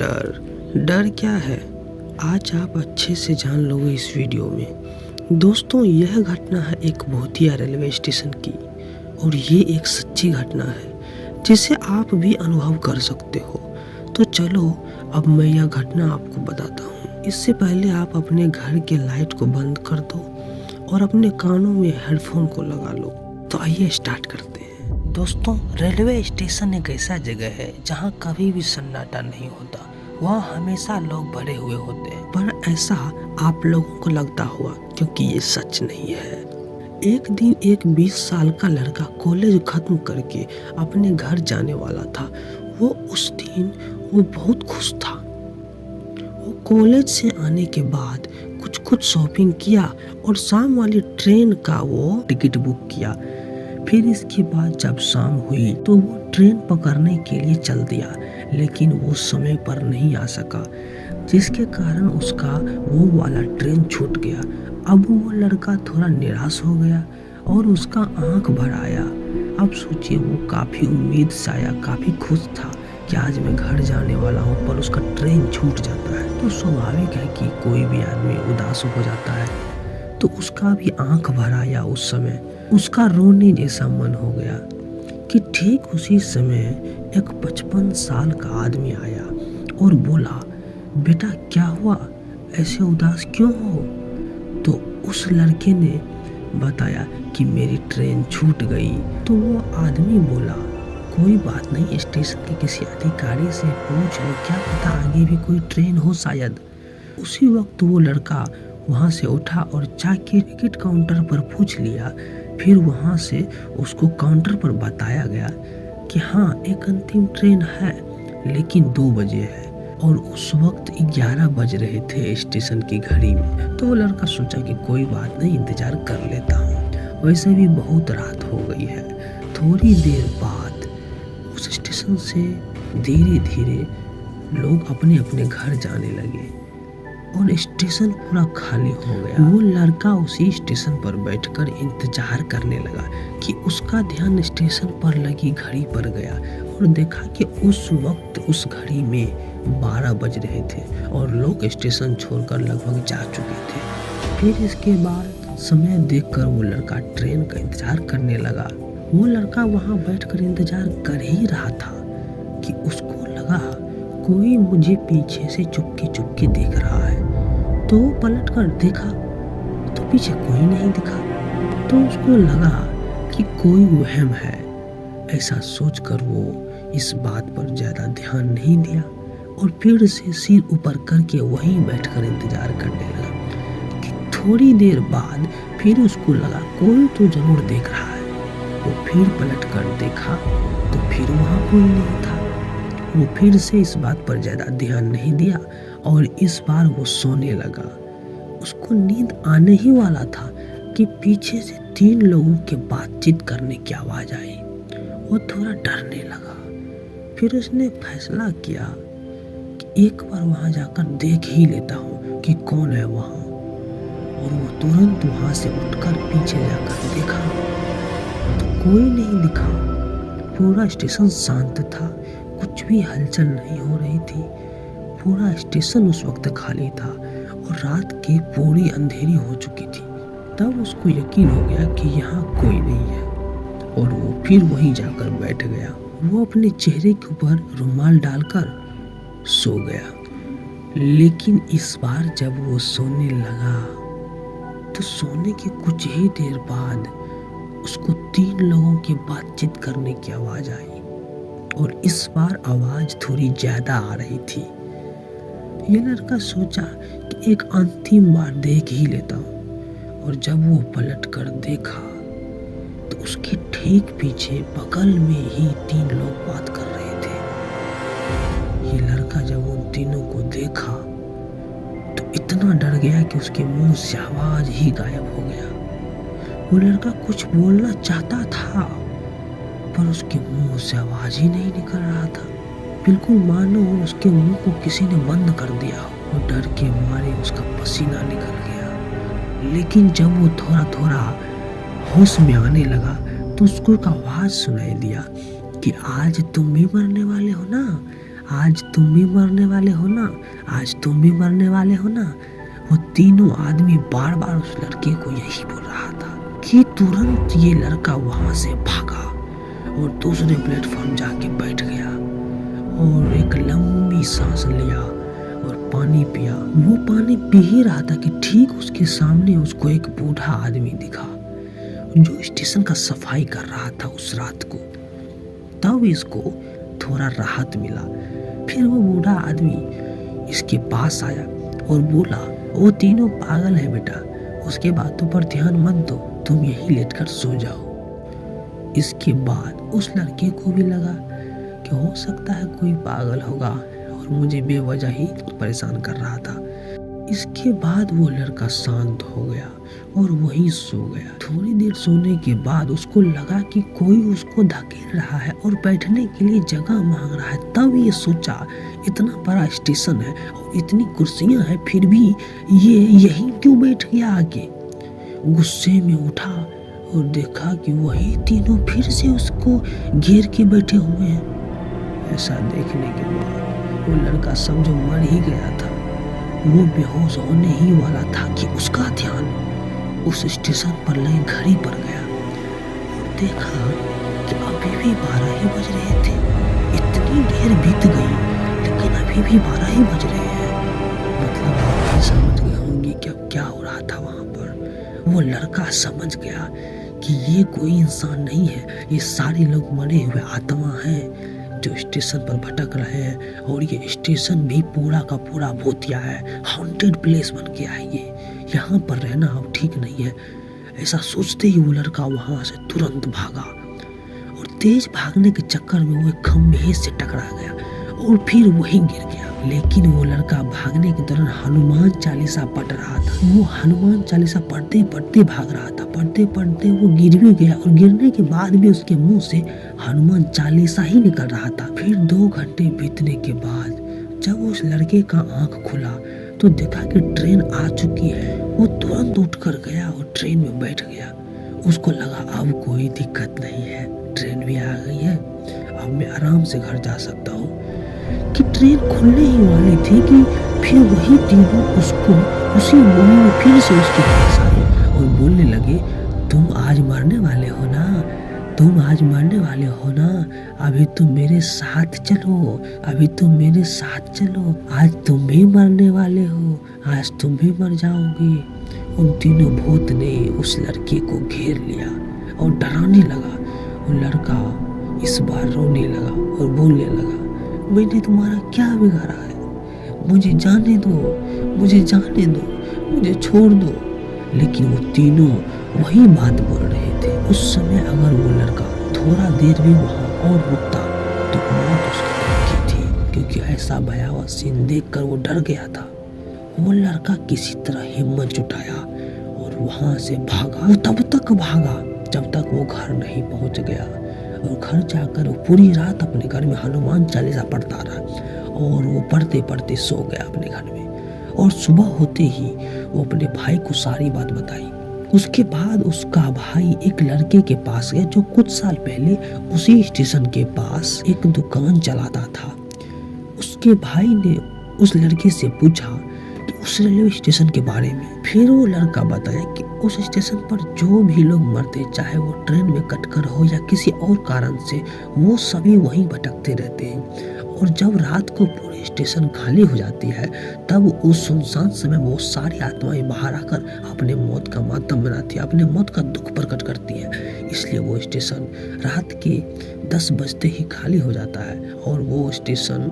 डर डर क्या है, आज आप अच्छे से जान लोगे इस वीडियो में। दोस्तों, यह घटना है एक भूतिया रेलवे स्टेशन की और ये एक सच्ची घटना है जिसे आप भी अनुभव कर सकते हो। तो चलो अब मैं यह घटना आपको बताता हूँ। इससे पहले आप अपने घर के लाइट को बंद कर दो और अपने कानों में हेडफोन को लगा लो। तो आइए स्टार्ट करते हैं। दोस्तों, रेलवे स्टेशन एक ऐसा जगह है जहाँ कभी भी सन्नाटा नहीं होता। वहाँ हमेशा लोग भरे हुए होते हैं, पर ऐसा आप लोगों को लगता होगा क्योंकि ये सच नहीं है। एक दिन एक 20 साल का लड़का कॉलेज खत्म करके अपने घर जाने वाला था। उस दिन वो बहुत खुश था। वो कॉलेज से आने के बाद कुछ शॉपिंग किया और शाम वाली ट्रेन का वो टिकट बुक किया। फिर इसके बाद जब शाम हुई तो वो ट्रेन पकड़ने के लिए चल दिया, लेकिन वो समय पर नहीं आ सका, जिसके कारण उसका वो वाला ट्रेन छूट गया। अब वो लड़का थोड़ा निराश हो गया और उसका आंख भर आया। अब सोचिए, वो काफ़ी उम्मीद से आया, काफ़ी खुश था कि आज मैं घर जाने वाला हूँ, पर उसका ट्रेन छूट जाता है तो स्वाभाविक है कि कोई भी आदमी उदास हो जाता है। तो उसका भी आंख भर आया। उस समय उसका रोने जैसा मन हो गया कि ठीक उसी समय एक 55 साल का आदमी आया और बोला, बेटा क्या हुआ, ऐसे उदास क्यों हो? तो उस लड़के ने बताया कि मेरी ट्रेन छूट गई। तो वो आदमी बोला, कोई बात नहीं, स्टेशन के किसी अधिकारी से पूछ लो, क्या पता आगे भी कोई ट्रेन हो शायद। उसी वक्त वो लड़का वहाँ से उठा और जाके टिकट काउंटर पर पूछ लिया। फिर वहाँ से उसको काउंटर पर बताया गया कि हाँ, एक अंतिम ट्रेन है, लेकिन 2 बजे है और उस वक्त 11 बज रहे थे स्टेशन की घड़ी में। तो वो लड़का सोचा कि कोई बात नहीं, इंतजार कर लेता हूँ, वैसे भी बहुत रात हो गई है। थोड़ी देर बाद उस स्टेशन से धीरे धीरे लोग अपने अपने घर जाने लगे और स्टेशन पूरा खाली हो गया। वो लड़का उसी स्टेशन पर बैठकर इंतजार करने लगा कि उसका ध्यान स्टेशन पर लगी घड़ी पर गया और देखा कि उस वक्त उस घड़ी में 12 बज रहे थे और लोग स्टेशन छोड़कर लगभग जा चुके थे। फिर इसके बाद समय देखकर वो लड़का ट्रेन का इंतजार करने लगा। वो लड़का वहाँ बैठकर इंतजार कर ही रहा था कि उसको लगा कोई मुझे पीछे से चुपके चुपके देख रहा है। तो वो पलट कर देखा तो पीछे कोई नहीं दिखा। तो उसको लगा कि कोई वहम है। ऐसा सोचकर वो इस बात पर ज़्यादा ध्यान नहीं दिया और फिर से सिर ऊपर करके वहीं बैठकर इंतजार करने लगा कि थोड़ी देर बाद फिर उसको लगा कोई तो ज़रूर देख रहा है। वो फिर पलट कर देखा तो फिर वहाँ कोई नहीं था। वो फिर से इस बात पर ज़्यादा ध्यान नहीं दिया और इस बार वो सोने लगा। उसको नींद आने ही वाला था कि पीछे से 3 लोगों के बातचीत करने की आवाज़ आई। वो थोड़ा डरने लगा। फिर उसने फैसला किया कि एक बार वहाँ जाकर देख ही लेता हूँ कि कौन है वहाँ। और वो तुरंत वहाँ से उठकर पीछे जाकर देखा तो कोई नहीं दिखा। पूरा स्टेशन शांत था, कुछ भी हलचल नहीं हो रही थी। पूरा स्टेशन उस वक्त खाली था और रात की पूरी अंधेरी हो चुकी थी। तब उसको यकीन हो गया कि यहाँ कोई नहीं है और वो फिर वहीं जाकर बैठ गया। वो अपने चेहरे के ऊपर रुमाल डालकर सो गया। लेकिन इस बार जब वो सोने लगा तो सोने के कुछ ही देर बाद उसको 3 लोगों की बातचीत करने की आवाज़ आई और इस बार आवाज़ थोड़ी ज़्यादा आ रही थी। ये लड़का सोचा कि एक अंतिम बार देख ही लेता हूँ और जब वो पलट कर देखा तो उसके ठीक पीछे बगल में ही 3 लोग बात कर रहे थे। ये लड़का जब उन तीनों को देखा तो इतना डर गया कि उसके मुंह से आवाज़ ही गायब हो गया। वो लड़का कुछ बोलना चाहता था पर उसके मुंह से आवाज़ ही नहीं निकल रहा था। बिल्कुल मानो उसके मुंह को किसी ने बंद कर दिया हो। डर के मारे उसका पसीना निकल गया। लेकिन जब वो थोड़ा थोड़ा होश में आने लगा तो उसको एक आवाज़ सुनाई दिया कि आज तुम भी मरने वाले हो ना, आज तुम भी मरने वाले हो ना, आज तुम भी मरने वाले हो ना। वो तीनों आदमी बार बार उस लड़के को यही बोल रहा था कि तुरंत ये लड़का वहां से भागा और दूसरे प्लेटफॉर्म जाके बैठ गया और एक लंबी सांस लिया और पानी पिया। वो पानी पी ही रहा था कि ठीक उसके सामने उसको एक बूढ़ा आदमी दिखा जो स्टेशन का सफाई कर रहा था उस रात को। तब इसको थोड़ा राहत मिला। फिर वो बूढ़ा आदमी इसके पास आया और बोला, वो तीनों पागल है बेटा, उसके बातों पर ध्यान मत दो, तुम यहीं लेटकर सो जाओ। इसके बाद उस लड़के को भी लगा कि हो सकता है कोई पागल होगा और मुझे बेवजह ही परेशान कर रहा था। इसके बाद वो लड़का शांत हो गया और वहीं सो गया। थोड़ी देर सोने के बाद उसको लगा कि कोई उसको धकेल रहा है और बैठने के लिए जगह मांग रहा है। तब ये सोचा, इतना बड़ा स्टेशन है और इतनी कुर्सियां हैं, फिर भी ये यहीं क्यों बैठ गया आके। गुस्से में उठा और देखा कि वही तीनों फिर से उसको घेर के बैठे हुए हैं। ऐसा देखने के बाद वो लड़का समझो मर ही गया था। वो बेहोश होने ही वाला था कि उसका ध्यान उस स्टेशन पर लगी घड़ी पर गया और देखा कि अभी भी 12 ही बज रहे थे। इतनी देर बीत गई लेकिन अभी भी 12 ही बज रहे हैं। मतलब आप भी समझ गए होंगे कि अब क्या हो रहा था वहां पर। वो लड़का समझ गया कि ये कोई इंसान नहीं है, ये सारे लोग मरे हुए आत्मा हैं जो स्टेशन पर भटक रहे हैं। और ये स्टेशन भी पूरा का पूरा भूतिया है, हॉन्टेड प्लेस बन गया है ये। यहाँ पर रहना अब ठीक नहीं है। ऐसा सोचते ही वो लड़का वहां से तुरंत भागा और तेज भागने के चक्कर में वो एक खंभे से टकरा गया और फिर वहीं गिर गया। लेकिन वो लड़का भागने के दौरान हनुमान चालीसा पढ़ रहा था। वो हनुमान चालीसा पढ़ते पढ़ते भाग रहा था। पढ़ते पढ़ते वो गिर भी गया और गिरने के बाद भी उसके मुंह से हनुमान चालीसा ही निकल रहा था। फिर 2 घंटे बीतने के बाद जब उस लड़के का आंख खुला तो देखा कि ट्रेन आ चुकी है। वो तुरंत उठकर गया और ट्रेन में बैठ गया। उसको लगा अब कोई दिक्कत नहीं है, ट्रेन भी आ गई है, अब मैं आराम से घर जा सकता हूँ। कि ट्रेन खुलने ही वाली थी कि फिर वही तीनों उसको उसी मूवी में फिर से उसके पास आए और बोलने लगे, तुम आज मरने वाले हो ना, तुम आज मरने वाले हो ना, अभी तुम मेरे साथ चलो, अभी तुम मेरे साथ चलो, आज तुम भी मरने वाले हो, आज तुम भी मर जाओगे। उन तीनों भूत ने उस लड़के को घेर लिया और डराने लगा। वो लड़का इस बार रोने लगा और बोलने लगा, मैंने तुम्हारा क्या बिगाड़ा है, मुझे जाने दो, मुझे जाने दो, मुझे छोड़ दो। लेकिन वो तीनों वही बात बोल रहे थे। उस समय अगर वो लड़का थोड़ा देर भी वहाँ और रुकता तो मौत उसकी पक्की थी, क्योंकि ऐसा भयावह सीन देखकर वो डर गया था। वो लड़का किसी तरह हिम्मत जुटाया और वहाँ से भागा। वो तब तक भागा जब तक वो घर नहीं पहुँच गया और घर जाकर वो पूरी रात अपने घर में हनुमान चालीसा पढ़ता रहा और वो पढ़ते पढ़ते सो गया अपने घर में। और सुबह होते ही वो अपने भाई को सारी बात बताई। उसके बाद उसका भाई एक लड़के के पास गया जो कुछ साल पहले उसी स्टेशन के पास एक दुकान चलाता था। उसके भाई ने उस लड़के से पूछा कि उस रेलवे स्टेशन के बारे में। फिर वो लड़का बताया कि उस स्टेशन पर जो भी लोग मरते, चाहे वो ट्रेन में कटकर हो या किसी और कारण से, वो सभी वहीं भटकते रहते हैं। और जब रात को पूरे स्टेशन खाली हो जाती है तब उस सुनसान समय वो सारी आत्माएं बाहर आकर अपने मौत का मातम मनाती है, अपने मौत का दुख प्रकट करती है। इसलिए वो स्टेशन रात के 10 बजते ही खाली हो जाता है और वो स्टेशन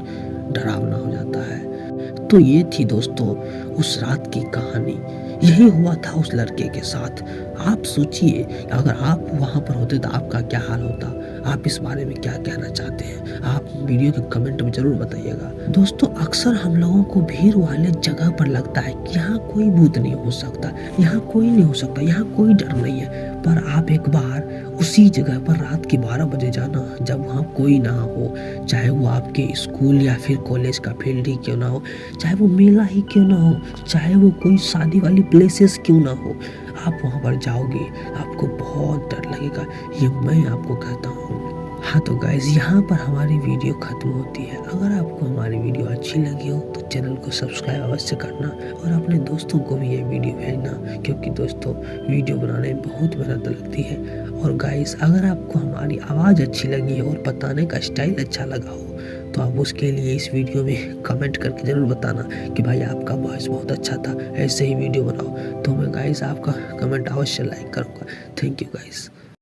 डरावना हो जाता है। तो ये थी दोस्तों उस रात की कहानी। यही हुआ था उस लड़के के साथ। आप सोचिए अगर आप वहाँ पर होते तो आपका क्या हाल होता। आप इस बारे में क्या कहना चाहते हैं, आप वीडियो के कमेंट में जरूर बताइएगा। दोस्तों अक्सर हम लोगों को भीड़ वाले जगह पर लगता है कि यहाँ कोई भूत नहीं हो सकता, यहाँ कोई नहीं हो सकता, यहाँ कोई डर नहीं है। पर आप एक बार उसी जगह पर रात के 12 बजे जाना जब वहाँ कोई ना हो, चाहे वो आपके स्कूल या फिर कॉलेज का फील्ड ही क्यों ना हो, चाहे वो मेला ही क्यों ना हो, चाहे वो कोई शादी वाली प्लेसेस क्यों ना हो, आप वहाँ पर जाओगे आपको बहुत डर लगेगा। ये मैं आपको कहता हूँ। हाँ तो गाइज यहाँ पर हमारी वीडियो ख़त्म होती है। अगर आपको हमारी वीडियो अच्छी लगी हो तो चैनल को सब्सक्राइब अवश्य करना और अपने दोस्तों को भी ये वीडियो भेजना, क्योंकि दोस्तों वीडियो बनाने में बहुत मेहनत लगती है। और गाइज अगर आपको हमारी आवाज़ अच्छी लगी है और बताने का स्टाइल अच्छा लगा हो तो आप उसके लिए इस वीडियो में कमेंट करके ज़रूर बताना कि भाई आपका वॉइस बहुत अच्छा था, ऐसे ही वीडियो बनाओ। तो मैं गाइज आपका कमेंट अवश्य लाइक करूँगा। Thank you guys.